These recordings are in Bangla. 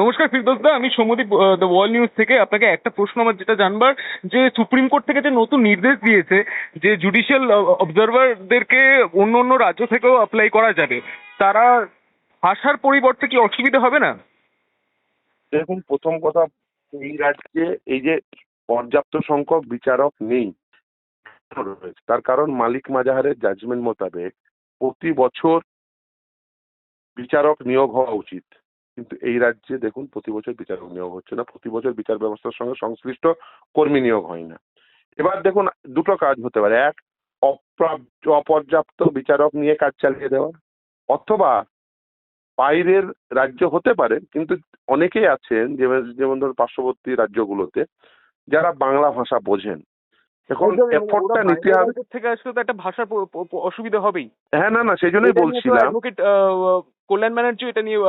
নমস্কার ফিরদৌস দা, আমি সৌম্যদীপ, দ্য ওয়ার্ল্ড নিউজ থেকে। আপনাকে একটা প্রশ্ন আমার যেটা জানবার, যে সুপ্রিম কোর্ট থেকে যে নতুন নির্দেশ দিয়েছে যে জুডিশিয়াল অবজারভারদেরকে অন্য অন্য রাজ্য থেকেও অ্যাপ্লাই করা যাবে, তারা ভাষার পরিবর্তে কি অসুবিধা হবে না? দেখুন, প্রথম কথা, এই রাজ্যে এই যে পর্যাপ্ত সংখ্যক বিচারক নেই রয়েছে, তার কারণ মালিক মাজাহারের জাজমেন্ট মোতাবেক প্রতি বছর বিচারক নিয়োগ হওয়া উচিত। কিন্তু এই রাজ্যে দেখুন, প্রতি বছর বিচারক নিয়োগ হচ্ছে না, প্রতি বছর বিচার ব্যবস্থার সঙ্গে সংশ্লিষ্ট কর্মী নিয়োগ হয় না। এবার দেখুন, দুটো কাজ হতে পারে: এক, অপর্যাপ্ত বিচারক নিয়ে কাজ চালিয়ে দেওয়া, অথবা বাইরের রাজ্য হতে পারে, কিন্তু অনেকেই আছেন যেমন ধরুন পার্শ্ববর্তী রাজ্যগুলোতে যারা বাংলা ভাষা বোঝেন। এখন এফোর্টটা নিতে হবে। থেকে আসলে তো একটা ভাষার অসুবিধা হবেই। হ্যাঁ, না না, সেই জন্যই বলছিলাম। অ্যাডভোকেট কল্যাণ ব্যানার্জি এটা নিয়ে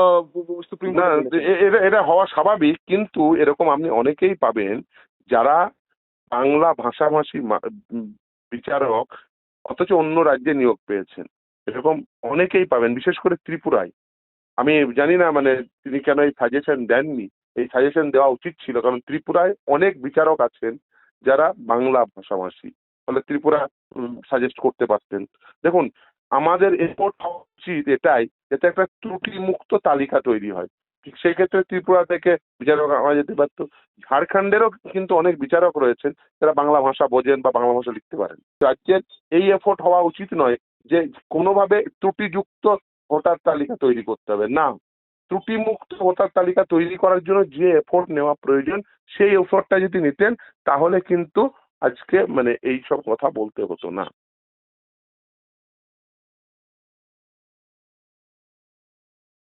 সুপ্রিম না, কোর্টে এটা হওয়া স্বাভাবিক, কিন্তু এরকম আপনি অনেকেই পাবেন যারা বাংলা ভাষাভাষী বিচারক, অথচ অন্য রাজ্যে নিয়োগ পেয়েছেন। এরকম অনেকেই পাবেন, বিশেষ করে ত্রিপুরায়। আমি জানি না মানে তিনি কেন এই সাজেশন দেননি। এই সাজেশন দেওয়া উচিত ছিল, কারণ ত্রিপুরায় অনেক বিচারক আছেন যারা বাংলা ভাষাভাষী, ফলে ত্রিপুরা সাজেস্ট করতে পারতেন। দেখুন, আমাদের এফোর্ট হওয়া উচিত এটাই, যাতে একটা ত্রুটি মুক্ত তালিকা তৈরি হয়। ঠিক সেই ক্ষেত্রে ত্রিপুরা থেকে বিচারক আনা যেতে পারত। ঝাড়খণ্ডেরও কিন্তু অনেক বিচারক রয়েছেন যারা বাংলা ভাষা বোঝেন বা বাংলা ভাষা লিখতে পারেন। রাজ্যের এই এফোর্ট হওয়া উচিত নয় যে কোনোভাবে ত্রুটিযুক্ত ভোটার তালিকা তৈরি করতে হবে। না, ত্রুটিমুক্ত ভোটার তালিকা তৈরি করার জন্য যে এফোর্ট নেওয়া প্রয়োজন, সেই এফোর্টটা যদি নিতেন, তাহলে কিন্তু আজকে মানে এই সব কথা বলতে হতো না।